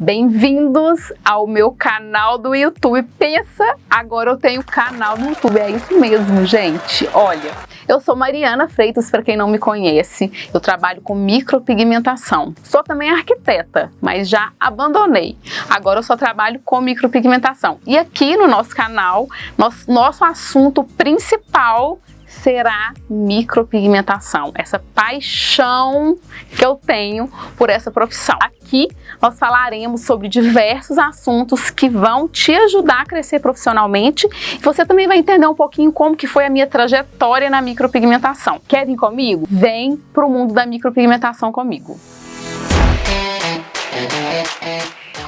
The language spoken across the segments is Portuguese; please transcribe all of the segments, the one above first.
Bem-vindos ao meu canal do YouTube. Pensa, agora eu tenho canal no YouTube, é isso mesmo, gente. Olha, eu sou Mariana Freitas, para quem não me conhece, eu trabalho com micropigmentação. Sou também arquiteta, mas já abandonei. Agora eu só trabalho com micropigmentação. E aqui no nosso canal, nosso assunto principal será micropigmentação, essa paixão que eu tenho por essa profissão. Aqui nós falaremos sobre diversos assuntos que vão te ajudar a crescer profissionalmente. Você também vai entender um pouquinho como que foi a minha trajetória na micropigmentação. Quer vir comigo? Vem para o mundo da micropigmentação comigo.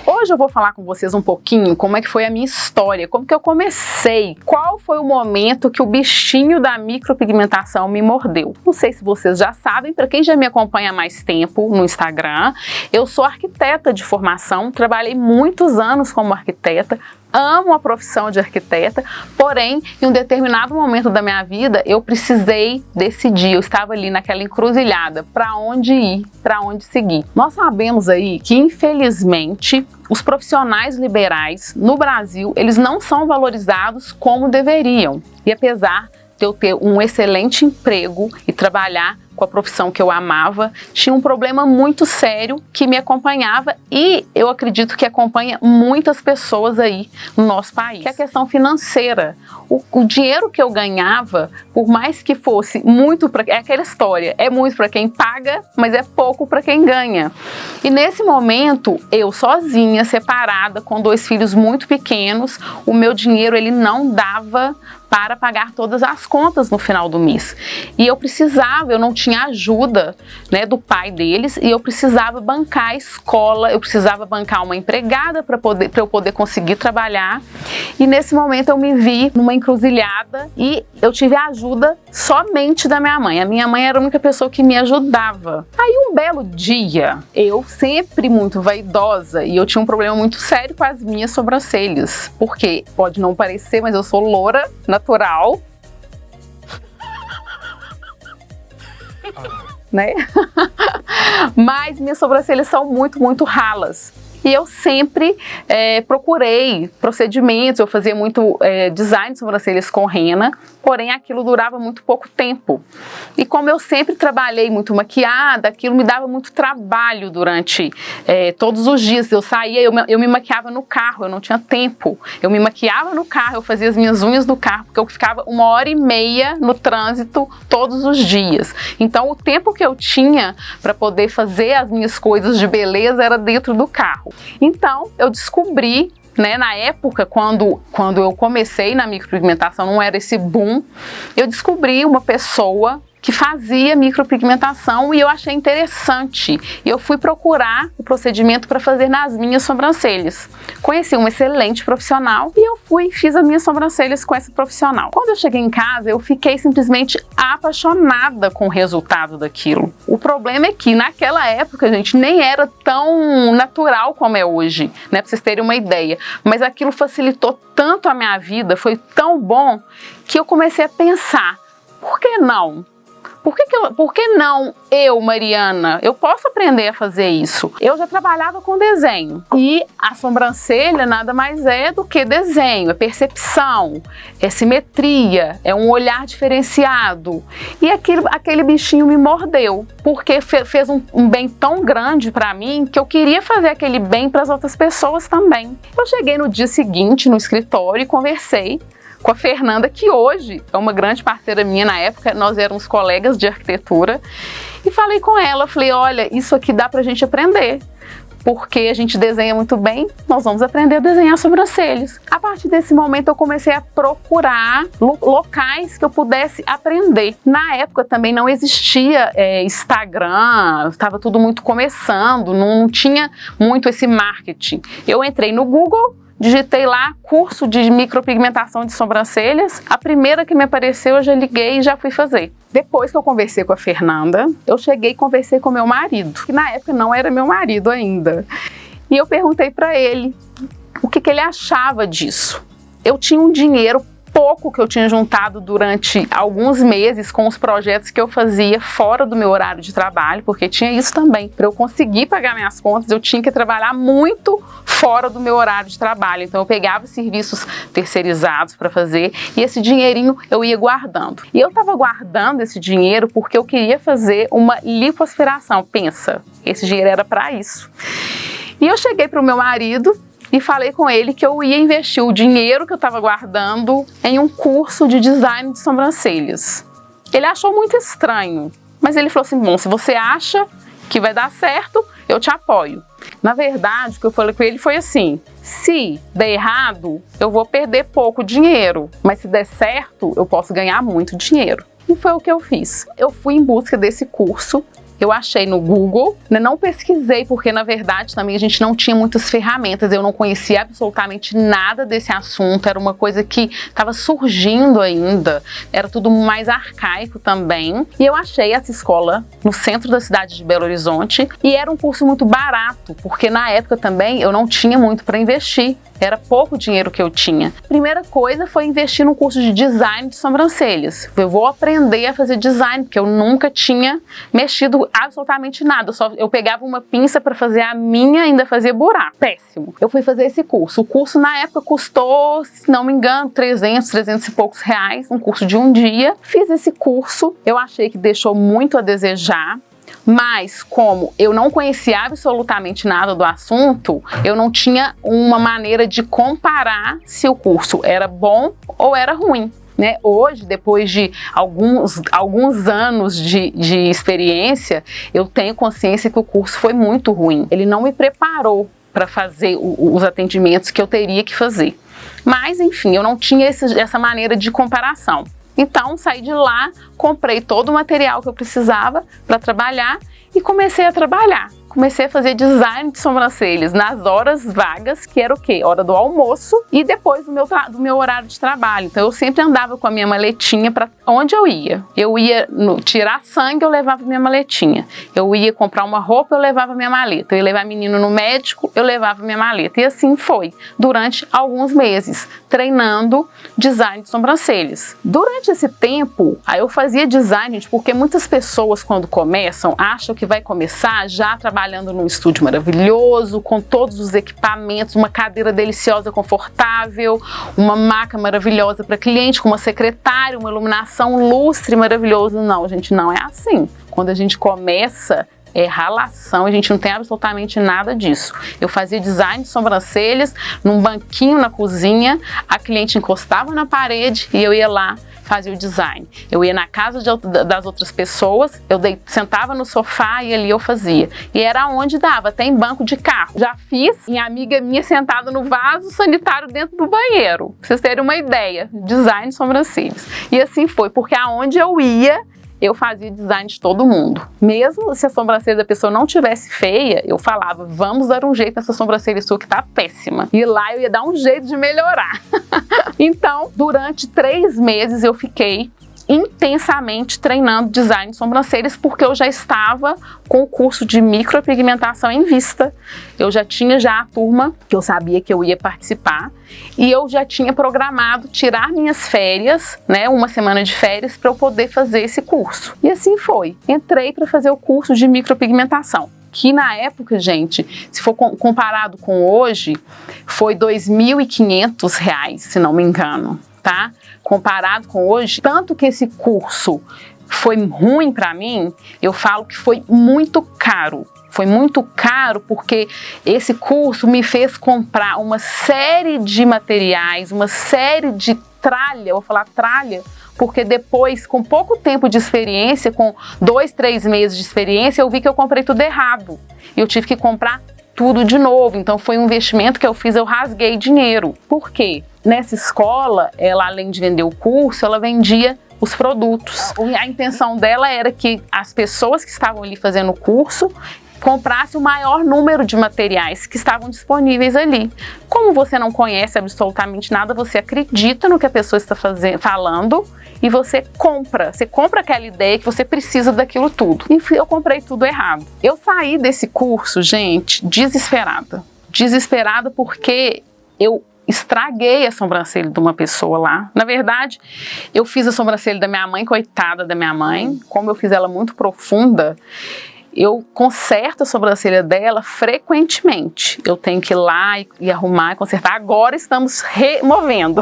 Hoje eu vou falar com vocês um pouquinho como é que foi a minha história, como que eu comecei, qual foi o momento que o bichinho da micropigmentação me mordeu. Não sei se vocês já sabem, para quem já me acompanha há mais tempo no Instagram, eu sou arquiteta de formação, trabalhei muitos anos como arquiteta, amo a profissão de arquiteta, porém, em um determinado momento da minha vida, eu precisei decidir, eu estava ali naquela encruzilhada, para onde ir, para onde seguir. Nós sabemos aí que, infelizmente, os profissionais liberais no Brasil, eles não são valorizados como deveriam. E apesar de eu ter um excelente emprego e trabalhar com a profissão que eu amava, tinha um problema muito sério que me acompanhava e eu acredito que acompanha muitas pessoas aí no nosso país, que é a questão financeira. O dinheiro que eu ganhava, por mais que fosse muito é aquela história, é muito para quem paga, mas é pouco para quem ganha. E nesse momento, eu sozinha, separada, com 2 filhos muito pequenos, o meu dinheiro ele não dava para pagar todas as contas no final do mês. E eu não tinha ajuda, né, do pai deles, e eu precisava bancar a escola, eu precisava bancar uma empregada para eu poder conseguir trabalhar. E nesse momento eu me vi numa encruzilhada e eu tive a ajuda somente da minha mãe. A minha mãe era a única pessoa que me ajudava. Aí um belo dia, eu sempre muito vaidosa, e eu tinha um problema muito sério com as minhas sobrancelhas, porque pode não parecer, mas eu sou loura, natural, né? Mas minhas sobrancelhas são muito ralas. E eu sempre procurei procedimentos, eu fazia muito design de sobrancelhas com rena, porém aquilo durava muito pouco tempo. E como eu sempre trabalhei muito maquiada, aquilo me dava muito trabalho durante todos os dias. Eu saía, eu me maquiava no carro, eu não tinha tempo. Eu me maquiava no carro, eu fazia as minhas unhas no carro, porque eu ficava 1h30 no trânsito todos os dias. Então o tempo que eu tinha para poder fazer as minhas coisas de beleza era dentro do carro. Então, eu descobri, né, na época, quando eu comecei na micropigmentação, não era esse boom, eu descobri uma pessoa que fazia micropigmentação e eu achei interessante. E eu fui procurar o procedimento para fazer nas minhas sobrancelhas. Conheci um excelente profissional e eu fiz as minhas sobrancelhas com esse profissional. Quando eu cheguei em casa, eu fiquei simplesmente apaixonada com o resultado daquilo. O problema é que naquela época, gente, nem era tão natural como é hoje, né? Pra vocês terem uma ideia. Mas aquilo facilitou tanto a minha vida, foi tão bom, que eu comecei a pensar, por que não? Por que não eu, Mariana? Eu posso aprender a fazer isso. Eu já trabalhava com desenho e a sobrancelha nada mais é do que desenho, é percepção, é simetria, é um olhar diferenciado. E aquele bichinho me mordeu, porque fez um bem tão grande para mim que eu queria fazer aquele bem para as outras pessoas também. Eu cheguei no dia seguinte no escritório e conversei com a Fernanda, que hoje é uma grande parceira minha. Na época nós éramos colegas de arquitetura, e falei com ela, falei, olha, isso aqui dá pra gente aprender, porque a gente desenha muito bem, nós vamos aprender a desenhar sobrancelhas. A partir desse momento eu comecei a procurar locais que eu pudesse aprender. Na época também não existia Instagram, estava tudo muito começando, não tinha muito esse marketing. Eu entrei no Google, digitei lá curso de micropigmentação de sobrancelhas. A primeira que me apareceu eu já liguei e já fui fazer. Depois que eu conversei com a Fernanda, eu cheguei e conversei com meu marido, que na época não era meu marido ainda. E eu perguntei para ele o que ele achava disso. Eu tinha um dinheiro pouco que eu tinha juntado durante alguns meses com os projetos que eu fazia fora do meu horário de trabalho, porque tinha isso também. Para eu conseguir pagar minhas contas, eu tinha que trabalhar muito fora do meu horário de trabalho. Então eu pegava serviços terceirizados para fazer e esse dinheirinho eu ia guardando. E eu estava guardando esse dinheiro porque eu queria fazer uma lipoaspiração. Pensa, esse dinheiro era para isso. E eu cheguei para o meu marido e falei com ele que eu ia investir o dinheiro que eu estava guardando em um curso de design de sobrancelhas. Ele achou muito estranho, mas ele falou assim, bom, se você acha que vai dar certo, eu te apoio. Na verdade, o que eu falei com ele foi assim, se der errado, eu vou perder pouco dinheiro, mas se der certo, eu posso ganhar muito dinheiro. E foi o que eu fiz. Eu fui em busca desse curso. Eu achei no Google, não pesquisei porque na verdade também a gente não tinha muitas ferramentas, eu não conhecia absolutamente nada desse assunto, era uma coisa que estava surgindo ainda, era tudo mais arcaico também. E eu achei essa escola no centro da cidade de Belo Horizonte e era um curso muito barato, porque na época também eu não tinha muito para investir. Era pouco dinheiro que eu tinha. Primeira coisa foi investir no curso de design de sobrancelhas. Eu vou aprender a fazer design, porque eu nunca tinha mexido absolutamente nada. Eu pegava uma pinça para fazer a minha e ainda fazia buraco. Péssimo. Eu fui fazer esse curso. O curso na época custou, se não me engano, 300 e poucos reais. Um curso de um dia. Fiz esse curso. Eu achei que deixou muito a desejar. Mas como eu não conhecia absolutamente nada do assunto, eu não tinha uma maneira de comparar se o curso era bom ou era ruim. Né? Hoje, depois de alguns anos de experiência, eu tenho consciência que o curso foi muito ruim. Ele não me preparou para fazer os atendimentos que eu teria que fazer. Mas, enfim, eu não tinha essa maneira de comparação. Então, saí de lá, comprei todo o material que eu precisava para trabalhar e comecei a trabalhar. Comecei a fazer design de sobrancelhas nas horas vagas, que era o quê? Hora do almoço e depois do meu horário de trabalho. Então eu sempre andava com a minha maletinha para onde eu ia. Eu ia tirar sangue, eu levava minha maletinha. Eu ia comprar uma roupa, eu levava minha maleta. Eu ia levar menino no médico, eu levava minha maleta. E assim foi, durante alguns meses, treinando design de sobrancelhas. Durante esse tempo, aí eu fazia design, gente, porque muitas pessoas quando começam, acham que vai começar já trabalhando num estúdio maravilhoso, com todos os equipamentos, uma cadeira deliciosa, confortável, uma maca maravilhosa para cliente, com uma secretária, uma iluminação lustre maravilhosa. Não, gente, não é assim. Quando a gente começa, é ralação, a gente não tem absolutamente nada disso. Eu fazia design de sobrancelhas num banquinho na cozinha, a cliente encostava na parede e eu ia lá fazia o design. Eu ia na casa das outras pessoas, eu sentava no sofá e ali eu fazia. E era onde dava, até em banco de carro. Já fiz em amiga minha sentada no vaso sanitário dentro do banheiro. Pra vocês terem uma ideia, design de sobrancelhas. E assim foi, porque aonde eu ia, eu fazia design de todo mundo. Mesmo se a sobrancelha da pessoa não tivesse feia, eu falava, vamos dar um jeito nessa sobrancelha sua que tá péssima. E lá eu ia dar um jeito de melhorar. Então, durante 3 meses eu fiquei intensamente treinando design de sobrancelhas, porque eu já estava com o curso de micropigmentação em vista. Eu já tinha a turma que eu sabia que eu ia participar e eu já tinha programado tirar minhas férias, né, uma semana de férias para eu poder fazer esse curso. E assim foi. Entrei para fazer o curso de micropigmentação, que na época, gente, se for comparado com hoje, foi R$ 2.500, se não me engano, tá? Comparado com hoje, tanto que esse curso foi ruim para mim, eu falo que foi muito caro. Foi muito caro porque esse curso me fez comprar uma série de materiais, uma série de tralha, eu vou falar tralha, porque depois, com pouco tempo de experiência, com 2, 3 meses de experiência, eu vi que eu comprei tudo errado. E eu tive que comprar tudo de novo. Então foi um investimento que eu fiz, eu rasguei dinheiro. Por quê? Nessa escola, ela além de vender o curso, ela vendia os produtos. A intenção dela era que as pessoas que estavam ali fazendo o curso comprasse o maior número de materiais que estavam disponíveis ali. Como você não conhece absolutamente nada, você acredita no que a pessoa está falando e você compra aquela ideia que você precisa daquilo tudo. E eu comprei tudo errado. Eu saí desse curso, gente, desesperada porque eu estraguei a sobrancelha de uma pessoa lá. Na verdade, eu fiz a sobrancelha da minha mãe, coitada da minha mãe. Como eu fiz ela muito profunda, eu conserto a sobrancelha dela frequentemente. Eu tenho que ir lá e arrumar e consertar. Agora estamos removendo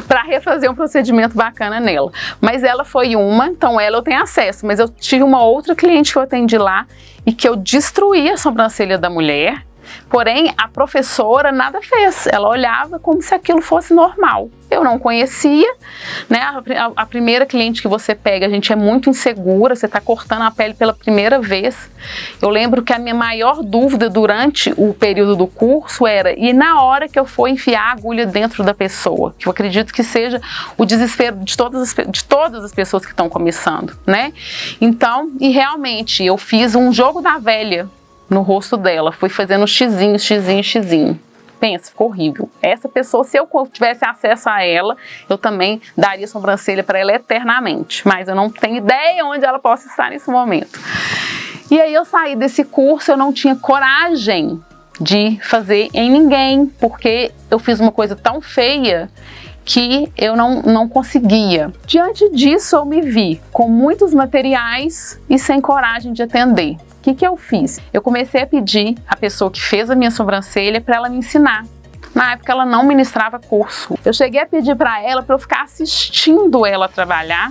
para refazer um procedimento bacana nela. Mas ela foi uma, então ela eu tenho acesso. Mas eu tive uma outra cliente que eu atendi lá e que eu destruí a sobrancelha da mulher. Porém, a professora nada fez. Ela olhava como se aquilo fosse normal. Eu não conhecia, né? A primeira cliente que você pega, a gente é muito insegura, você está cortando a pele pela primeira vez. Eu lembro que a minha maior dúvida durante o período do curso era, e na hora que eu for enfiar a agulha dentro da pessoa? Que eu acredito que seja o desespero de todas as pessoas que estão começando, né? Então, e realmente, eu fiz um jogo da velha no rosto dela, fui fazendo xizinho, xizinho, xizinho. Pensa, ficou horrível. Essa pessoa, se eu tivesse acesso a ela, eu também daria sobrancelha para ela eternamente, mas eu não tenho ideia onde ela possa estar nesse momento. E aí eu saí desse curso, eu não tinha coragem de fazer em ninguém, porque eu fiz uma coisa tão feia que eu não conseguia. Diante disso, eu me vi com muitos materiais e sem coragem de atender. O que eu fiz? Eu comecei a pedir à pessoa que fez a minha sobrancelha para ela me ensinar. Na época ela não ministrava curso. Eu cheguei a pedir para ela para eu ficar assistindo ela trabalhar,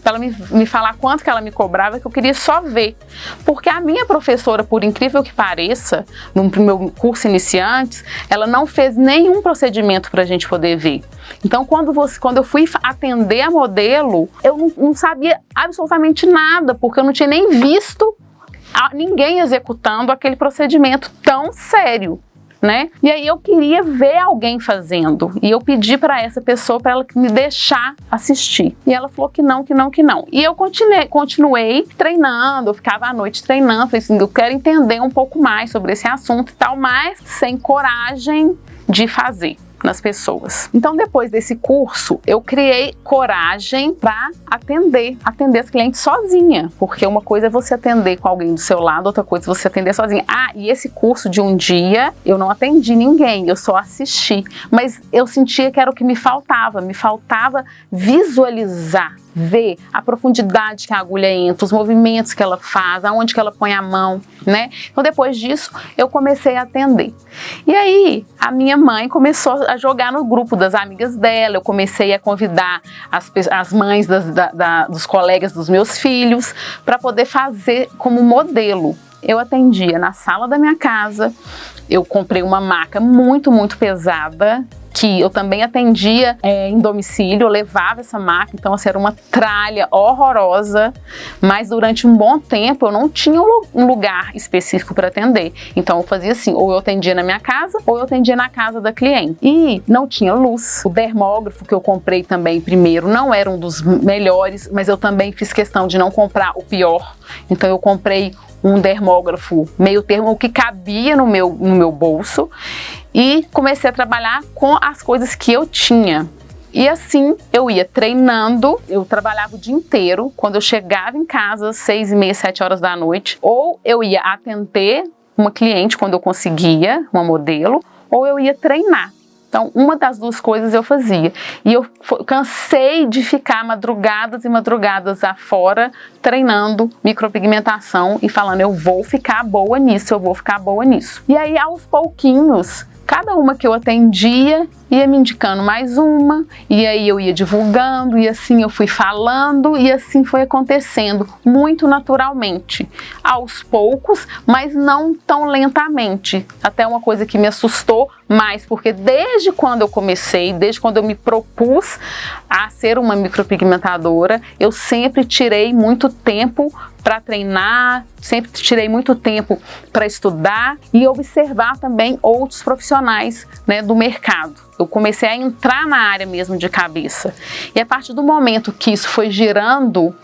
para ela me falar quanto que ela me cobrava, que eu queria só ver. Porque a minha professora, por incrível que pareça, no meu curso iniciantes, ela não fez nenhum procedimento para a gente poder ver. Então, quando eu fui atender a modelo, eu não sabia absolutamente nada, porque eu não tinha nem visto ninguém executando aquele procedimento tão sério, né? E aí eu queria ver alguém fazendo, e eu pedi para essa pessoa para ela me deixar assistir, e ela falou que não, que não, que não. E eu continuei treinando, eu ficava à noite treinando, falei assim, eu quero entender um pouco mais sobre esse assunto e tal, mas sem coragem de fazer nas pessoas. Então, depois desse curso, eu criei coragem para atender as clientes sozinha, porque uma coisa é você atender com alguém do seu lado, outra coisa é você atender sozinha. E esse curso de um dia, eu não atendi ninguém, eu só assisti, mas eu sentia que era o que me faltava visualizar, ver a profundidade que a agulha entra, os movimentos que ela faz, aonde que ela põe a mão, né? Então, depois disso, eu comecei a atender. E aí, a minha mãe começou a jogar no grupo das amigas dela, eu comecei a convidar as mães dos colegas dos meus filhos para poder fazer como modelo. Eu atendia na sala da minha casa, eu comprei uma maca muito, muito pesada, que eu também atendia em domicílio, eu levava essa maca, então assim, era uma tralha horrorosa, mas durante um bom tempo eu não tinha um lugar específico para atender, então eu fazia assim, ou eu atendia na minha casa, ou eu atendia na casa da cliente, e não tinha luz. O dermógrafo que eu comprei também primeiro não era um dos melhores, mas eu também fiz questão de não comprar o pior, então eu comprei um dermógrafo meio termo, o que cabia no meu bolso, e comecei a trabalhar com as coisas que eu tinha. E assim eu ia treinando, eu trabalhava o dia inteiro. Quando eu chegava em casa, 6h30, 7 horas da noite, ou eu ia atender uma cliente quando eu conseguia, uma modelo, ou eu ia treinar. Então, uma das duas coisas eu fazia. E eu cansei de ficar madrugadas e madrugadas afora treinando micropigmentação e falando, eu vou ficar boa nisso, eu vou ficar boa nisso. E aí, aos pouquinhos, cada uma que eu atendia ia me indicando mais uma, e aí eu ia divulgando, e assim eu fui falando, e assim foi acontecendo, muito naturalmente, aos poucos, mas não tão lentamente. Até uma coisa que me assustou mais, porque desde quando eu comecei, desde quando eu me propus a ser uma micropigmentadora, eu sempre tirei muito tempo para treinar, sempre tirei muito tempo para estudar e observar também outros profissionais, né, do mercado. Eu comecei a entrar na área mesmo de cabeça. E a partir do momento que isso foi girando,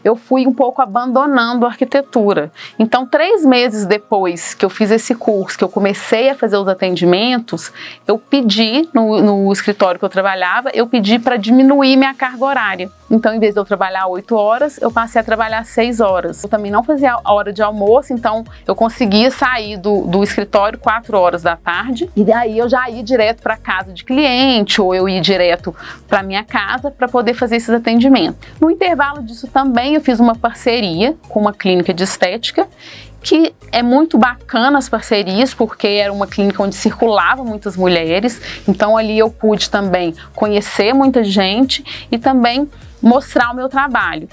eu fui um pouco abandonando a arquitetura. Então, 3 meses depois que eu fiz esse curso, que eu comecei a fazer os atendimentos, eu pedi, no escritório que eu trabalhava, eu pedi para diminuir minha carga horária. Então, em vez de eu trabalhar 8 horas, eu passei a trabalhar 6 horas. Eu também não fazia a hora de almoço, então eu conseguia sair do escritório 4 horas da tarde, e daí eu já ia direto para casa de cliente, ou eu ia direto para minha casa para poder fazer esses atendimentos. No intervalo disso também eu fiz uma parceria com uma clínica de estética, que é muito bacana as parcerias, porque era uma clínica onde circulavam muitas mulheres, então ali eu pude também conhecer muita gente e também mostrar o meu trabalho.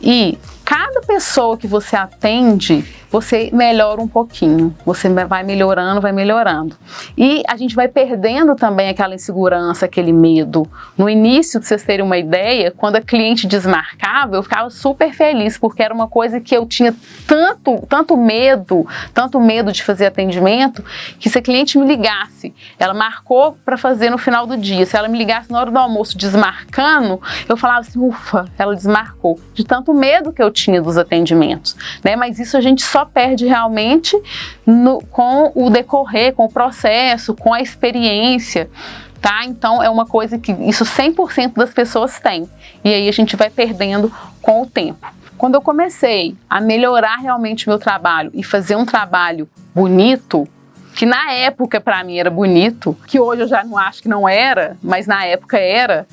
E cada pessoa que você atende, você melhora um pouquinho, você vai melhorando. E a gente vai perdendo também aquela insegurança, aquele medo. No início, pra vocês terem uma ideia, quando a cliente desmarcava, eu ficava super feliz, porque era uma coisa que eu tinha tanto medo de fazer atendimento, que se a cliente me ligasse, ela marcou para fazer no final do dia, se ela me ligasse na hora do almoço desmarcando, eu falava assim, ufa, ela desmarcou, de tanto medo que eu tinha dos atendimentos, né? Mas isso a gente só perde realmente com o decorrer, com o processo, com a experiência, tá? Então é uma coisa que isso 100% das pessoas têm, e aí a gente vai perdendo com o tempo. Quando eu comecei a melhorar realmente o meu trabalho e fazer um trabalho bonito, que na época para mim era bonito, que hoje eu já não acho que não era, mas na época era,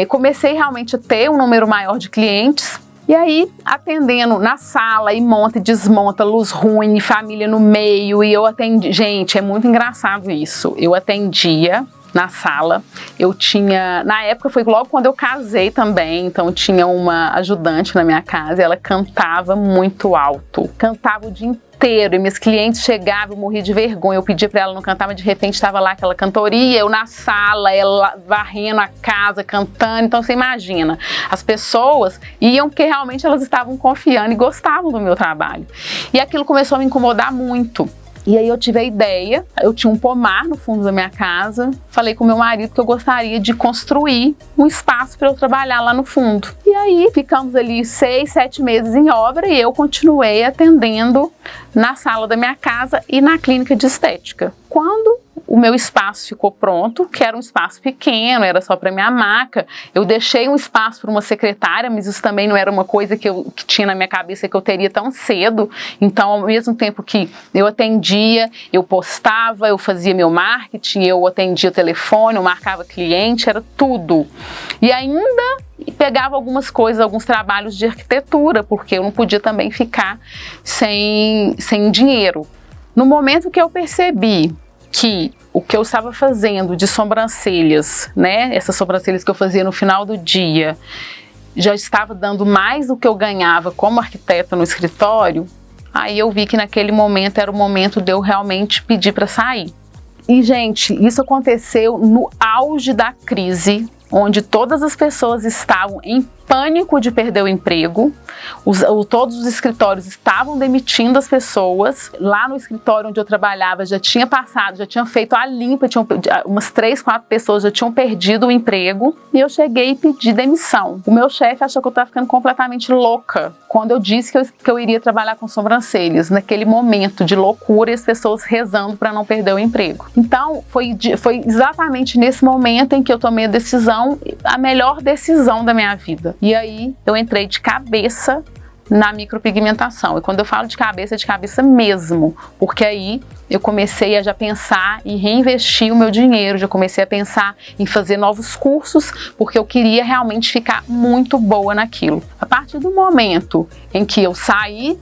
comecei realmente a ter um número maior de clientes. E aí, atendendo na sala, e monta e desmonta, luz ruim, família no meio, e eu atendi. Gente, é muito engraçado isso. Eu atendia na sala, eu tinha, na época foi logo quando eu casei também, então tinha uma ajudante na minha casa, e ela cantava muito alto, cantava o dia inteiro, e meus clientes chegavam, eu morria de vergonha, eu pedia pra ela não cantar, mas de repente estava lá aquela cantoria, eu na sala, ela varrendo a casa, cantando. Então você imagina, as pessoas iam porque realmente elas estavam confiando e gostavam do meu trabalho, e aquilo começou a me incomodar muito. E aí eu tive a ideia, eu tinha um pomar no fundo da minha casa, falei com meu marido que eu gostaria de construir um espaço para eu trabalhar lá no fundo. E aí ficamos ali 6, 7 meses em obra, e eu continuei atendendo na sala da minha casa e na clínica de estética. Quando o meu espaço ficou pronto, que era um espaço pequeno, era só para minha maca, eu deixei um espaço para uma secretária, mas isso também não era uma coisa que tinha na minha cabeça que eu teria tão cedo. Então, ao mesmo tempo que eu atendia, eu postava, eu fazia meu marketing, eu atendia o telefone, eu marcava cliente, era tudo. E ainda pegava algumas coisas, alguns trabalhos de arquitetura, porque eu não podia também ficar sem dinheiro. No momento que eu percebi que o que eu estava fazendo de sobrancelhas, né, essas sobrancelhas que eu fazia no final do dia, já estava dando mais do que eu ganhava como arquiteta no escritório, aí eu vi que naquele momento era o momento de eu realmente pedir para sair. E, gente, isso aconteceu no auge da crise, onde todas as pessoas estavam em pânico de perder o emprego, todos os escritórios estavam demitindo as pessoas. Lá no escritório onde eu trabalhava já tinha feito a limpa, umas 3, 4 pessoas já tinham perdido o emprego, e eu cheguei e pedi demissão. O meu chefe achou que eu estava ficando completamente louca quando eu disse que eu iria trabalhar com sobrancelhas, naquele momento de loucura, e as pessoas rezando para não perder o emprego. Então foi exatamente nesse momento em que eu tomei a melhor decisão da minha vida. E aí eu entrei de cabeça na micropigmentação. E quando eu falo de cabeça mesmo, porque aí eu comecei a já pensar em reinvestir o meu dinheiro, já comecei a pensar em fazer novos cursos, porque eu queria realmente ficar muito boa naquilo. A partir do momento em que eu saí,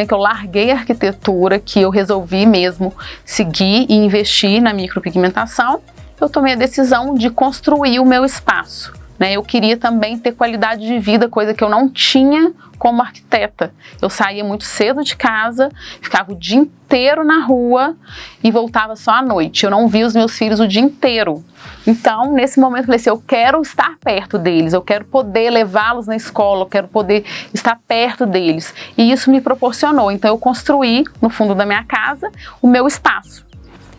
que eu larguei a arquitetura, que eu resolvi mesmo seguir e investir na micropigmentação, eu tomei a decisão de construir o meu espaço. Eu queria também ter qualidade de vida, coisa que eu não tinha como arquiteta. Eu saía muito cedo de casa, ficava o dia inteiro na rua e voltava só à noite. Eu não via os meus filhos o dia inteiro. Então, nesse momento, eu falei assim, eu quero estar perto deles, eu quero poder levá-los na escola, eu quero poder estar perto deles. E isso me proporcionou. Então, eu construí, no fundo da minha casa, o meu espaço.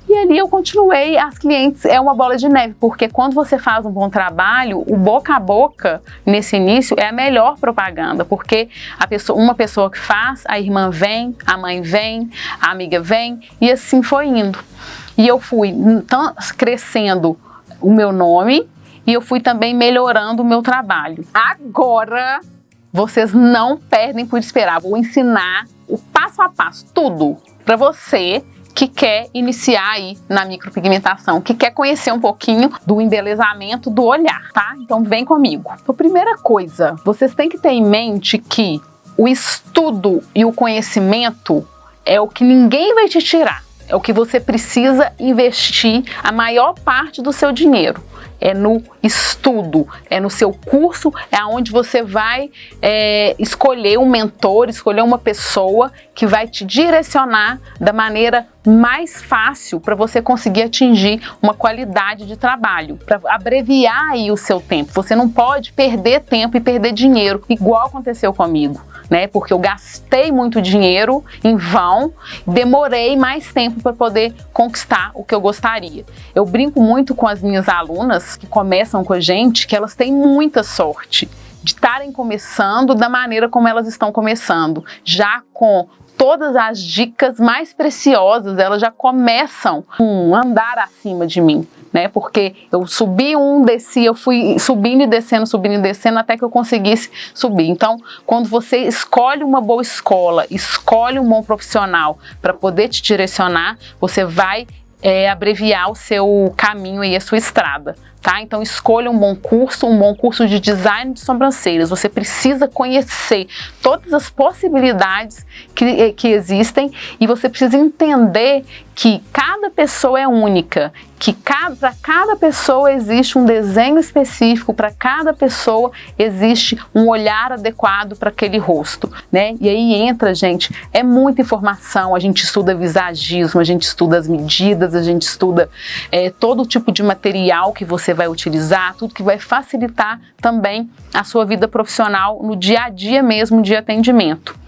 E ali eu continuei, as clientes, é uma bola de neve, porque quando você faz um bom trabalho, o boca a boca, nesse início, é a melhor propaganda, porque uma pessoa que faz, a irmã vem, a mãe vem, a amiga vem, e assim foi indo. E eu fui crescendo o meu nome e eu fui também melhorando o meu trabalho. Agora, vocês não perdem por esperar. Vou ensinar o passo a passo, tudo, para você que quer iniciar aí na micropigmentação, que quer conhecer um pouquinho do embelezamento do olhar, tá? Então vem comigo. A primeira coisa, vocês têm que ter em mente que o estudo e o conhecimento é o que ninguém vai te tirar. É o que você precisa investir a maior parte do seu dinheiro. É no estudo, é no seu curso, é onde você vai escolher um mentor, escolher uma pessoa que vai te direcionar da maneira mais fácil para você conseguir atingir uma qualidade de trabalho, para abreviar aí o seu tempo. Você não pode perder tempo e perder dinheiro, igual aconteceu comigo, né? Porque eu gastei muito dinheiro em vão, demorei mais tempo para poder conquistar o que eu gostaria. Eu brinco muito com as minhas alunas que começam com a gente, que elas têm muita sorte de estarem começando da maneira como elas estão começando, já com todas as dicas mais preciosas, elas já começam um andar acima de mim, né? Porque eu subi desci, eu fui subindo e descendo até que eu conseguisse subir. Então, quando você escolhe uma boa escola, escolhe um bom profissional para poder te direcionar, você vai abreviar o seu caminho e a sua estrada. Tá? Então escolha um bom curso de design de sobrancelhas. Você precisa conhecer todas as possibilidades que existem e você precisa entender que cada pessoa é única, que para cada pessoa existe um desenho específico, para cada pessoa existe um olhar adequado para aquele rosto, né? E aí entra, gente, é muita informação, a gente estuda visagismo, a gente estuda as medidas, a gente estuda todo tipo de material que você vai utilizar, tudo que vai facilitar também a sua vida profissional no dia a dia mesmo de atendimento.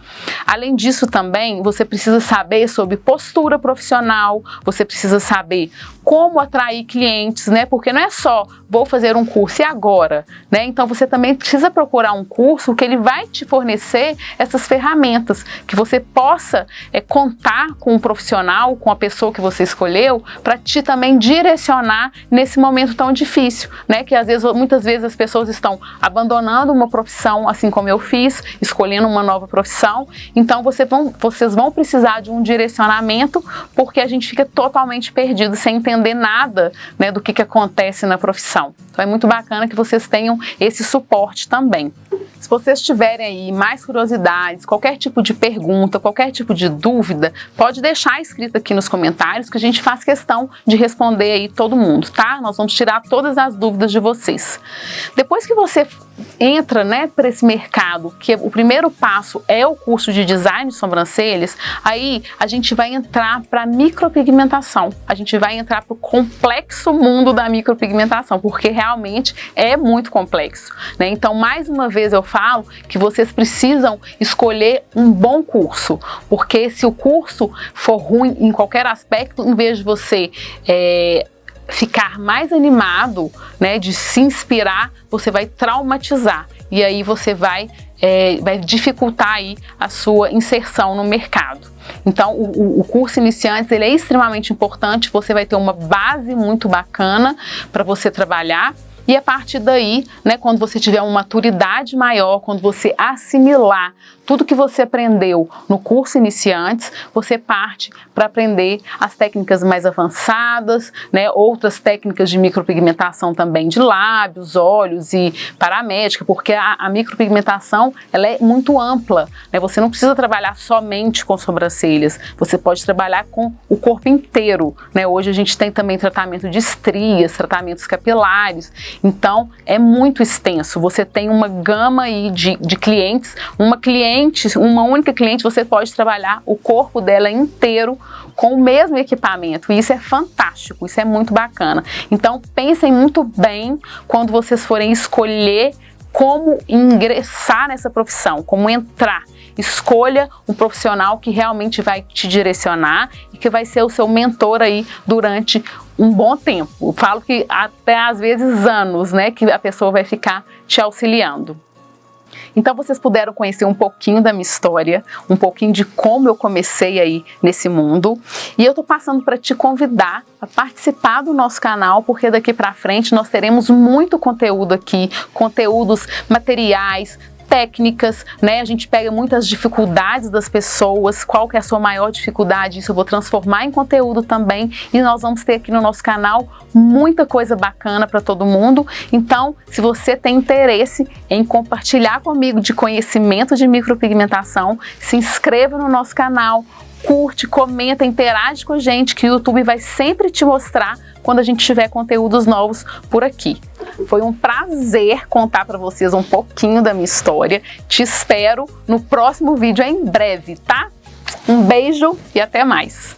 Além disso também, você precisa saber sobre postura profissional, você precisa saber como atrair clientes, né? Porque não é só vou fazer um curso e agora, né? Então você também precisa procurar um curso que ele vai te fornecer essas ferramentas, que você possa contar com um profissional, com a pessoa que você escolheu, para te também direcionar nesse momento tão difícil, né? Que muitas vezes as pessoas estão abandonando uma profissão, assim como eu fiz, escolhendo uma nova profissão. Então vocês vão precisar de um direcionamento, porque a gente fica totalmente perdido, sem entender nada, né, do que acontece na profissão. Então é muito bacana que vocês tenham esse suporte também. Se vocês tiverem aí mais curiosidades, qualquer tipo de pergunta, qualquer tipo de dúvida, pode deixar escrito aqui nos comentários que a gente faz questão de responder aí todo mundo, tá? Nós vamos tirar todas as dúvidas de vocês. Depois que você entra, né, para esse mercado, que o primeiro passo é o curso de design de sobrancelhas, aí a gente vai entrar para a micropigmentação, a gente vai entrar para o complexo mundo da micropigmentação, porque realmente é muito complexo, né? Então, mais uma vez eu falo que vocês precisam escolher um bom curso, porque se o curso for ruim em qualquer aspecto, em vez de você ficar mais animado, né, de se inspirar, você vai traumatizar e aí você vai dificultar aí a sua inserção no mercado. Então o curso Iniciantes, ele é extremamente importante, você vai ter uma base muito bacana para você trabalhar. E a partir daí, né, quando você tiver uma maturidade maior, quando você assimilar tudo que você aprendeu no curso Iniciantes, você parte para aprender as técnicas mais avançadas, né, outras técnicas de micropigmentação também de lábios, olhos e paramédica, porque a micropigmentação ela é muito ampla, né, você não precisa trabalhar somente com sobrancelhas, você pode trabalhar com o corpo inteiro, né, hoje a gente tem também tratamento de estrias, tratamentos capilares, então é muito extenso, você tem uma gama aí de clientes, uma única cliente, você pode trabalhar o corpo dela inteiro com o mesmo equipamento, e isso é fantástico, isso é muito bacana. Então pensem muito bem quando vocês forem escolher como ingressar nessa profissão, como entrar. Escolha um profissional que realmente vai te direcionar e que vai ser o seu mentor aí durante um bom tempo. Eu falo que até às vezes anos, né, que a pessoa vai ficar te auxiliando. Então vocês puderam conhecer um pouquinho da minha história, um pouquinho de como eu comecei aí nesse mundo. E eu tô passando para te convidar a participar do nosso canal, porque daqui para frente nós teremos muito conteúdo aqui, conteúdos materiais, técnicas, né? A gente pega muitas dificuldades das pessoas, qual que é a sua maior dificuldade, isso eu vou transformar em conteúdo também, e nós vamos ter aqui no nosso canal muita coisa bacana para todo mundo. Então, se você tem interesse em compartilhar comigo de conhecimento de micropigmentação, se inscreva no nosso canal, curte, comenta, interage com a gente, que o YouTube vai sempre te mostrar quando a gente tiver conteúdos novos por aqui. Foi um prazer contar para vocês um pouquinho da minha história. Te espero no próximo vídeo em breve, tá? Um beijo e até mais!